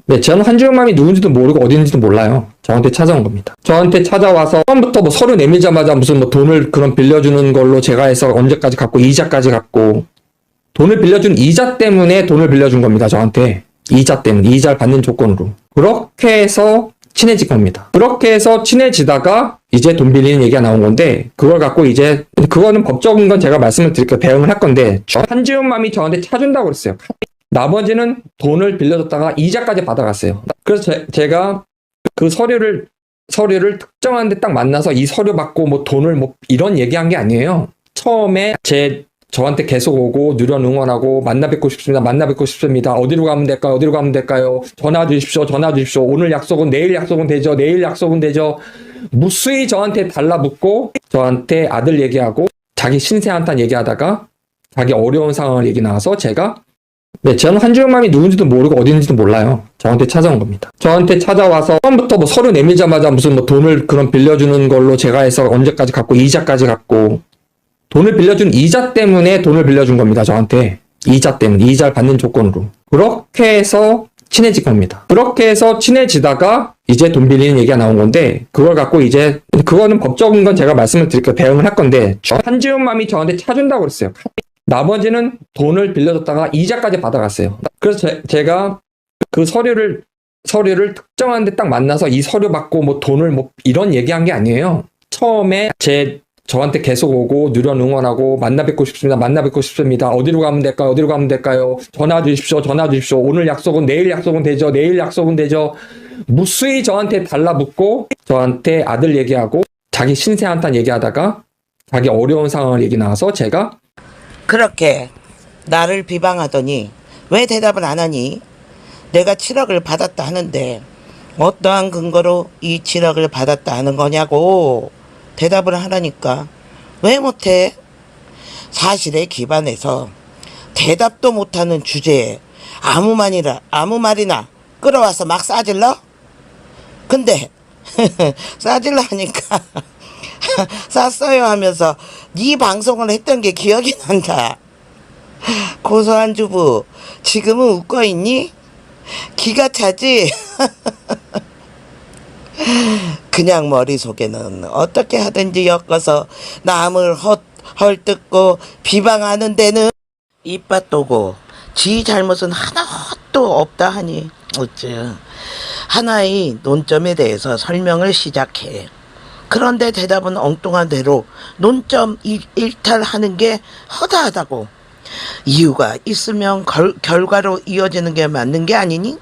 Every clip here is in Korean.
네, 저는 한주영맘이 누군지도 모르고 어디 있는지도 몰라요. 저한테 찾아온 겁니다. 저한테 찾아와서 처음부터 뭐 서류 내밀자마자 무슨 뭐 돈을 그런 빌려주는 걸로 제가 해서 언제까지 갚고 이자까지 갚고 돈을 빌려준 이자 때문에 돈을 빌려준 겁니다. 저한테. 이자 때문에. 이자를 받는 조건으로. 그렇게 해서 친해진 겁니다. 그렇게 해서 친해지다가 이제 돈 빌리는 얘기가 나온 건데 그걸 갖고 이제 그거는 법적인 건 제가 말씀을 드릴게요. 대응을 할 건데 한지훈맘이 저한테 차준다고 그랬어요. 나머지는 돈을 빌려줬다가 이자까지 받아갔어요. 그래서 제가 그 서류를 특정한 데 딱 만나서 이 서류 받고 뭐 돈을 뭐 이런 얘기한 게 아니에요. 처음에 저한테 계속 오고 누련 응원하고 만나 뵙고 싶습니다. 어디로 가면 될까요? 전화 주십시오. 오늘 약속은 내일 약속은 되죠. 무수히 저한테 달라붙고 저한테 아들 얘기하고 자기 신세 한탄 얘기하다가 자기 어려운 상황을 얘기 나와서 제가 네, 저는 한주영맘이 누군지도 모르고 어디 있는지도 몰라요. 저한테 찾아온 겁니다. 저한테 찾아와서 처음부터 뭐 서류 내밀자마자 무슨 뭐 돈을 그런 빌려주는 걸로 제가 해서 언제까지 갚고 이자까지 갚고 돈을 빌려준 이자 때문에 돈을 빌려준 겁니다. 저한테. 이자 때문에. 이자를 받는 조건으로. 그렇게 해서 친해진 겁니다. 그렇게 해서 친해지다가 이제 돈 빌리는 얘기가 나온 건데 그걸 갖고 이제 그거는 법적인 건 제가 말씀을 드릴게요. 대응을 할 건데 한지훈맘이 저한테 차준다고 그랬어요. 나머지는 돈을 빌려줬다가 이자까지 받아갔어요. 그래서 제가 그 서류를 특정한 데 딱 만나서 이 서류 받고 뭐 돈을 뭐 이런 얘기한 게 아니에요. 처음에 저한테 계속 오고 누련 응원하고 만나 뵙고 싶습니다. 어디로 가면 될까요? 전화 주십시오. 오늘 약속은 내일 약속은 되죠. 무수히 저한테 달라붙고 저한테 아들 얘기하고 자기 신세 한탄 얘기하다가 자기 어려운 상황을 얘기 나와서 제가 그렇게 나를 비방하더니 왜 대답을 안 하니? 내가 7억을 받았다 하는데 어떠한 근거로 이 7억을 받았다 하는 거냐고 대답을 하라니까 왜 못해? 사실에 기반해서 대답도 못하는 주제에 아무 말이나 끌어와서 막 싸질러? 근데 싸질러 하니까 쌌어요 하면서 네 방송을 했던 게 기억이 난다. 고소한 주부 지금은 웃고 있니? 기가 차지? 그냥 머릿속에는 어떻게 하든지 엮어서 남을 헐뜯고 비방하는 데는 입맛 도고 지 잘못은 하나도 없다 하니 어째 하나의 논점에 대해서 설명을 시작해. 그런데 대답은 엉뚱한 대로 논점 일탈하는 게 허다하다고. 이유가 있으면 결과로 이어지는 게 맞는 게 아니니?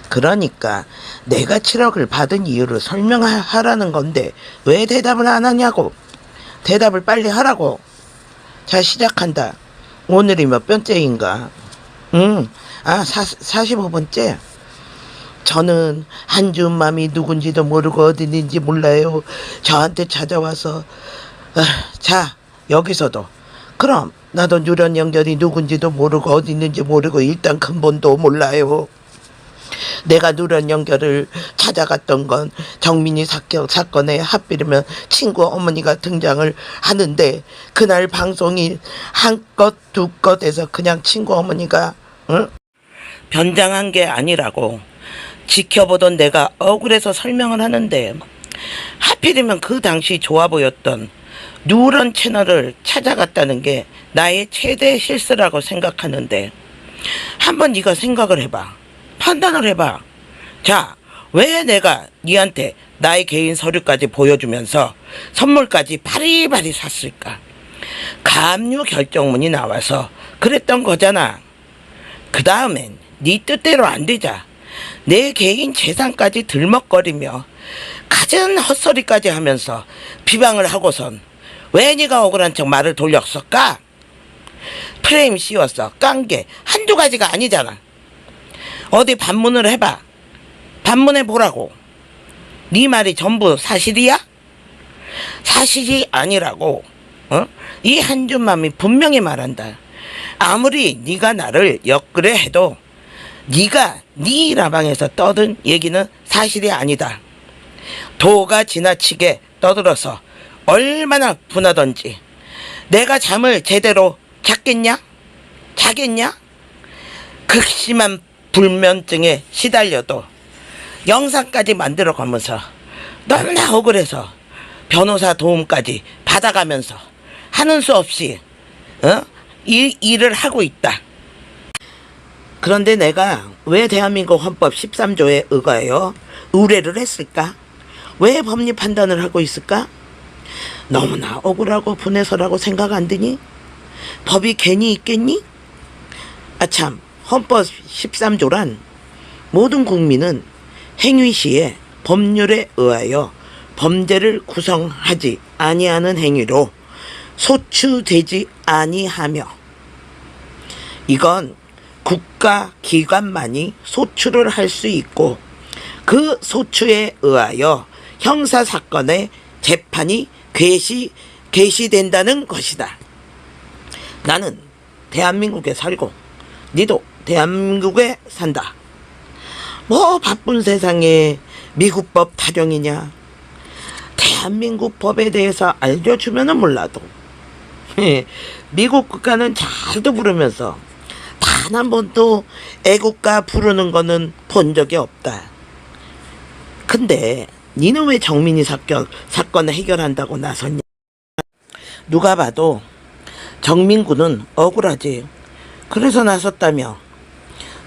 그러니까 내가 7억을 받은 이유를 설명하라는 건데 왜 대답을 안 하냐고. 대답을 빨리 하라고. 자, 시작한다. 오늘이 몇 번째인가? 45번째. 저는 한주맘이 누군지도 모르고 어디 있는지 몰라요. 저한테 찾아와서 자, 여기서도 그럼 나도 누런 연결이 누군지도 모르고 어디 있는지 모르고 일단 근본도 몰라요. 내가 누런 연결을 찾아갔던 건 정민이 사건에 하필이면 친구 어머니가 등장을 하는데 그날 방송이 한 것 두 것에서 그냥 친구 어머니가 변장한 게 아니라고 지켜보던 내가 억울해서 설명을 하는데 하필이면 그 당시 좋아 보였던 누런 채널을 찾아갔다는 게 나의 최대 실수라고 생각하는데 한번 네가 생각을 해봐. 판단을 해봐. 자, 왜 내가 네한테 나의 개인 서류까지 보여주면서 선물까지 바리바리 샀을까? 가압류 결정문이 나와서 그랬던 거잖아. 그 다음엔 네 뜻대로 안 되자 내 개인 재산까지 들먹거리며 갖은 헛소리까지 하면서 비방을 하고선 왜 네가 억울한 척 말을 돌렸을까? 프레임 씌웠어. 깐 게 한두 가지가 아니잖아. 어디 반문을 해봐. 반문해 보라고. 네 말이 전부 사실이야? 사실이 아니라고. 이 한줌맘이 분명히 말한다. 아무리 네가 나를 엮으려 해도 네가 네 라방에서 떠든 얘기는 사실이 아니다. 도가 지나치게 떠들어서 얼마나 분하던지 내가 잠을 제대로 자겠냐? 극심한 불면증에 시달려도 영상까지 만들어가면서 너무나 억울해서 변호사 도움까지 받아가면서 하는 수 없이 이 일을 하고 있다. 그런데 내가 왜 대한민국 헌법 13조에 의거하여 의뢰를 했을까? 왜 법리 판단을 하고 있을까? 너무나 억울하고 분해서라고 생각 안 드니? 법이 괜히 있겠니? 아참, 헌법 13조란 모든 국민은 행위 시에 법률에 의하여 범죄를 구성하지 아니하는 행위로 소추되지 아니하며, 이건 국가 기관만이 소추를 할 수 있고 그 소추에 의하여 형사사건의 재판이 개시된다는 것이다. 나는 대한민국에 살고 니도 대한민국에 산다. 뭐 바쁜 세상에 미국 법 타령이냐, 대한민국 법에 대해서 알려주면은 몰라도 미국 국가는 잘도 부르면서 단 한 번도 애국가 부르는 거는 본 적이 없다. 근데 니는 왜 정민이 사건을 해결한다고 나섰냐? 누가 봐도 정민군은 억울하지. 그래서 나섰다며.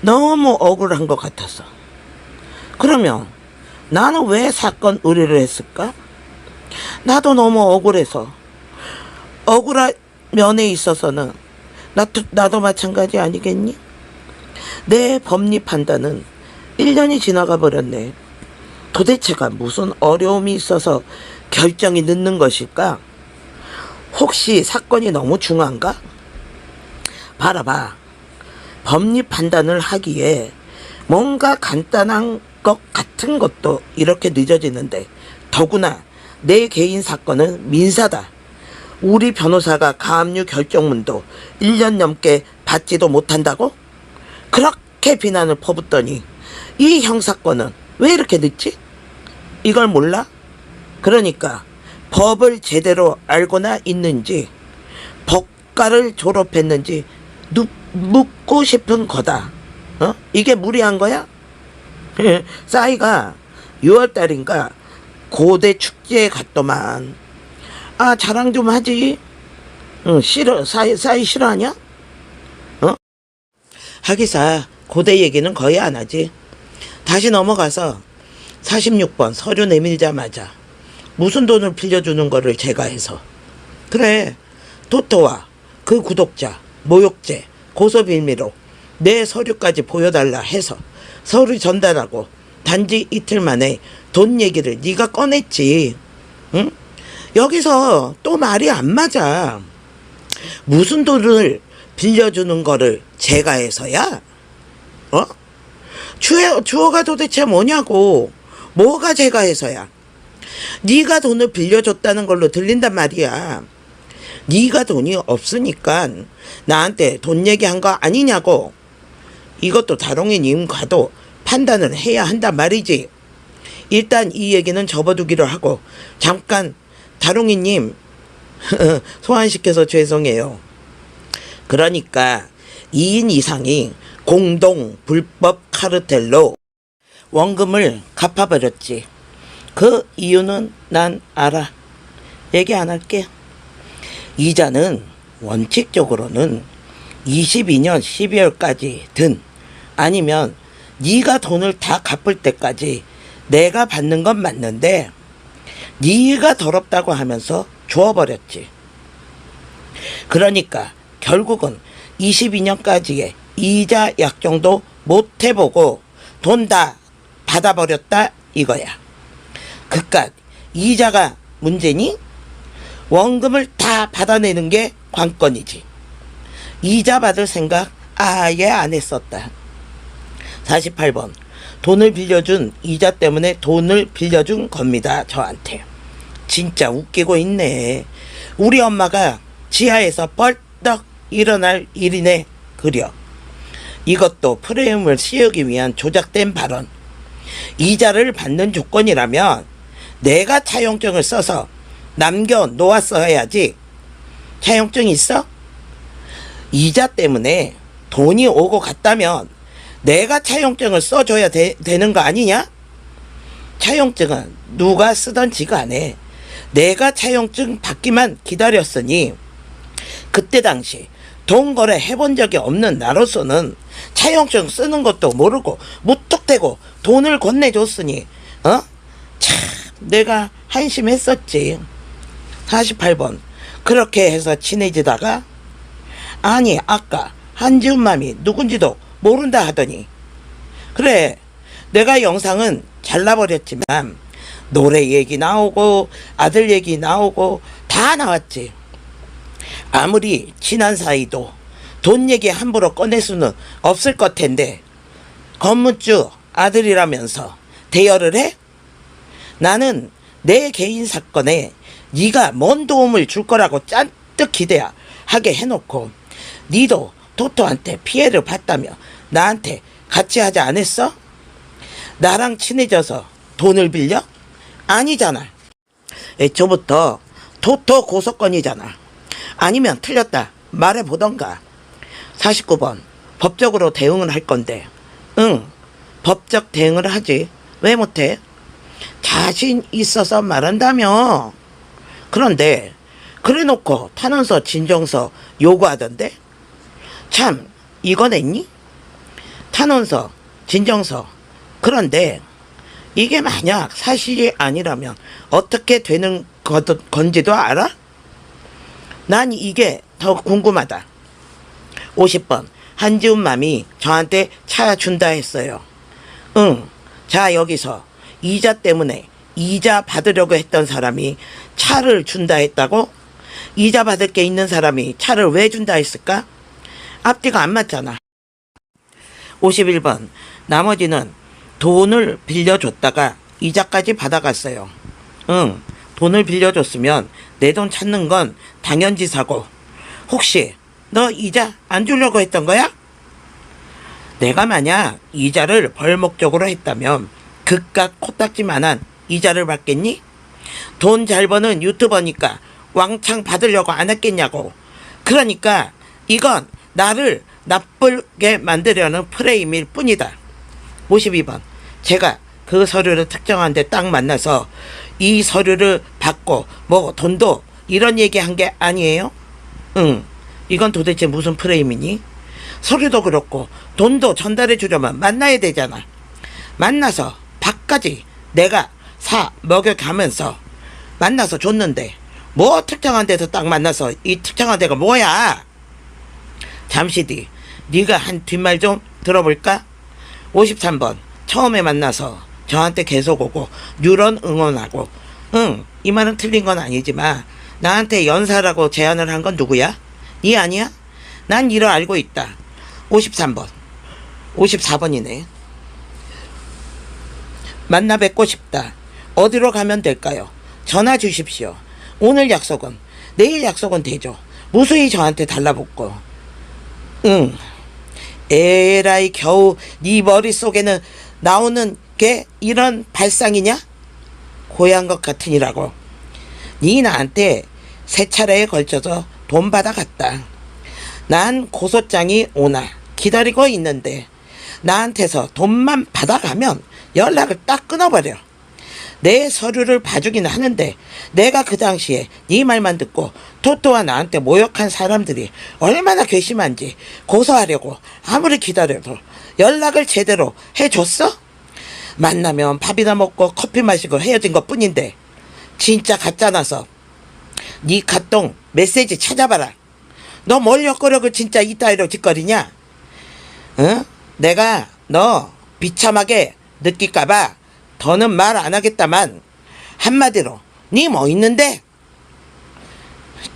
너무 억울한 것 같았어. 그러면 나는 왜 사건 의뢰를 했을까? 나도 너무 억울해서. 억울한 면에 있어서는 나도 마찬가지 아니겠니? 내 법리 판단은 1년이 지나가 버렸네. 도대체가 무슨 어려움이 있어서 결정이 늦는 것일까? 혹시 사건이 너무 중요한가? 바라봐. 법리 판단을 하기에 뭔가 간단한 것 같은 것도 이렇게 늦어지는데, 더구나 내 개인 사건은 민사다. 우리 변호사가 가압류 결정문도 1년 넘게 받지도 못한다고? 그렇게 비난을 퍼붓더니 이 형사건은 왜 이렇게 늦지? 이걸 몰라? 그러니까 법을 제대로 알고나 있는지, 법과를 졸업했는지 묻고 싶은 거다. 이게 무리한 거야? 싸이가 6월달인가 고대 축제에 갔더만. 아, 자랑 좀 하지. 싫어. 싸이 싫어하냐? 하기사 고대 얘기는 거의 안 하지. 다시 넘어가서 46번 서류 내밀자마자 무슨 돈을 빌려주는 거를 제가 해서, 그래, 토토와 그 구독자 모욕죄 고소 빌미로 내 서류까지 보여달라 해서 서류 전달하고 단지 이틀 만에 돈 얘기를 네가 꺼냈지. 응? 여기서 또 말이 안 맞아. 무슨 돈을 빌려주는 거를 제가 해서야? 주어가 도대체 뭐냐고. 뭐가 제가 해서야? 네가 돈을 빌려줬다는 걸로 들린단 말이야. 네가 돈이 없으니까 나한테 돈 얘기한 거 아니냐고. 이것도 다롱이님과도 판단을 해야 한단 말이지. 일단 이 얘기는 접어두기로 하고, 잠깐 다롱이님 소환시켜서 죄송해요. 그러니까 2인 이상이 공동 불법 카르텔로 원금을 갚아버렸지. 그 이유는 난 알아. 얘기 안 할게. 이자는 원칙적으로는 22년 12월까지 든, 아니면 네가 돈을 다 갚을 때까지 내가 받는 건 맞는데 네가 더럽다고 하면서 줘버렸지. 그러니까 결국은 22년까지의 이자 약정도 못 해보고 돈 다 받아버렸다 이거야. 그깟 이자가 문제니? 원금을 다 받아내는 게 관건이지. 이자 받을 생각 아예 안 했었다. 48번 돈을 빌려준 이자 때문에 돈을 빌려준 겁니다. 저한테. 진짜 웃기고 있네. 우리 엄마가 지하에서 벌떡 일어날 일이네. 그려. 이것도 프레임을 씌우기 위한 조작된 발언. 이자를 받는 조건이라면 내가 차용증을 써서 남겨 놓았어야지. 차용증 있어? 이자 때문에 돈이 오고 갔다면 내가 차용증을 써줘야 되는 거 아니냐? 차용증은 누가 쓰던지 간에 내가 차용증 받기만 기다렸으니 그때 당시 돈 거래 해본 적이 없는 나로서는 차용증 쓰는 것도 모르고 무턱대고 돈을 건네줬으니 참 내가 한심했었지. 48번 그렇게 해서 친해지다가 아니 아까 한지훈 맘이 누군지도 모른다 하더니 그래 내가 영상은 잘라버렸지만 노래 얘기 나오고 아들 얘기 나오고 다 나왔지. 아무리 친한 사이도 돈 얘기 함부로 꺼낼 수는 없을 것 텐데 건물주 아들이라면서 대여를 해? 나는 내 개인 사건에 네가 뭔 도움을 줄 거라고 짠뜩 기대하게 해놓고 니도 토토한테 피해를 봤다며 나한테 같이 하지 않았어? 나랑 친해져서 돈을 빌려? 아니잖아. 애초부터 토토 고소건이잖아. 아니면 틀렸다 말해보던가. 49번 법적으로 대응을 할 건데 응 법적 대응을 하지. 왜 못해? 자신 있어서 말한다며. 그런데 그래놓고 탄원서 진정서 요구하던데 참 이거 냈니? 탄원서 진정서. 그런데 이게 만약 사실이 아니라면 어떻게 되는 건지도 알아? 난 이게 더 궁금하다. 50번 한지훈 맘이 저한테 차 준다 했어요. 응. 자 여기서 이자 때문에 이자 받으려고 했던 사람이 차를 준다 했다고? 이자 받을 게 있는 사람이 차를 왜 준다 했을까? 앞뒤가 안 맞잖아. 51번 나머지는 돈을 빌려줬다가 이자까지 받아갔어요. 응. 돈을 빌려줬으면 내 돈 찾는 건 당연지사고 혹시 너 이자 안 주려고 했던 거야? 내가 만약 이자를 벌 목적으로 했다면 그깟 코딱지만한 이자를 받겠니? 돈 잘 버는 유튜버니까 왕창 받으려고 안 했겠냐고. 그러니까 이건 나를 나쁘게 만들려는 프레임일 뿐이다. 52번 제가 그 서류를 특정한 데 딱 만나서 이 서류를 받고 뭐 돈도 이런 얘기한 게 아니에요? 응. 이건 도대체 무슨 프레임이니? 서류도 그렇고 돈도 전달해 주려면 만나야 되잖아. 만나서 밥까지 내가 사 먹여가면서 만나서 줬는데 뭐 특정한 데서 딱 만나서 이 특정한 데가 뭐야? 잠시 뒤 네가 한 뒷말 좀 들어볼까? 53번 처음에 만나서 저한테 계속 오고 뉴런 응원하고 응 이 말은 틀린 건 아니지만 나한테 연사라고 제안을 한 건 누구야? 니 아니야? 난 이를 알고 있다. 53번 54번이네. 만나 뵙고 싶다. 어디로 가면 될까요? 전화 주십시오. 오늘 약속은 내일 약속은 되죠. 무수히 저한테 달라붙고 응 에라이 겨우 네 머릿속에는 나오는 게 이런 발상이냐? 고향 것 같으니라고. 네 나한테 세 차례에 걸쳐서 돈 받아갔다. 난 고소장이 오나 기다리고 있는데 나한테서 돈만 받아가면 연락을 딱 끊어버려. 내 서류를 봐주긴 하는데 내가 그 당시에 네 말만 듣고 토토와 나한테 모욕한 사람들이 얼마나 괘씸한지 고소하려고 아무리 기다려도 연락을 제대로 해줬어? 만나면 밥이나 먹고 커피 마시고 헤어진 것 뿐인데 진짜 가짜나서 네 카톡 메시지 찾아봐라. 너 뭘 엮으려고 진짜 이따위로 짓거리냐? 응? 내가 너 비참하게 느낄까봐 더는 말 안 하겠다만 한마디로 니 뭐 있는데?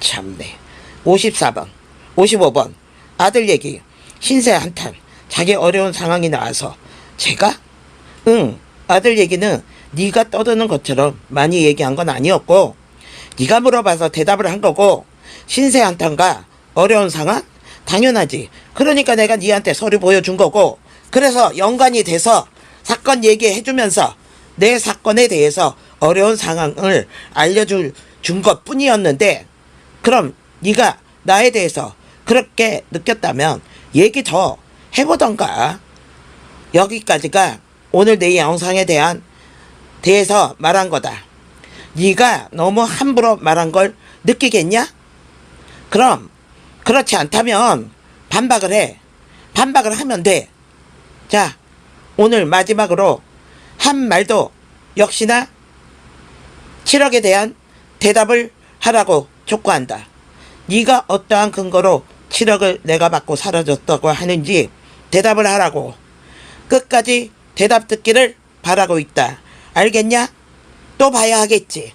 참네. 54번 55번 아들 얘기 신세 한탄. 자기 어려운 상황이 나와서 제가? 응 아들 얘기는 네가 떠드는 것처럼 많이 얘기한 건 아니었고 네가 물어봐서 대답을 한 거고 신세 한탄과 어려운 상황? 당연하지. 그러니까 내가 네한테 서류 보여준 거고 그래서 연관이 돼서 사건 얘기해주면서 내 사건에 대해서 어려운 상황을 알려준 것 뿐이었는데 그럼 네가 나에 대해서 그렇게 느꼈다면 얘기 더 해보던가. 여기까지가 오늘 내 영상에 대해서 말한 거다. 네가 너무 함부로 말한 걸 느끼겠냐? 그럼 그렇지 않다면 반박을 해. 반박을 하면 돼. 자, 오늘 마지막으로 한 말도 역시나 7억에 대한 대답을 하라고 촉구한다. 네가 어떠한 근거로 7억을 내가 받고 사라졌다고 하는지 대답을 하라고. 끝까지 대답 듣기를 바라고 있다. 알겠냐? 또 봐야 하겠지.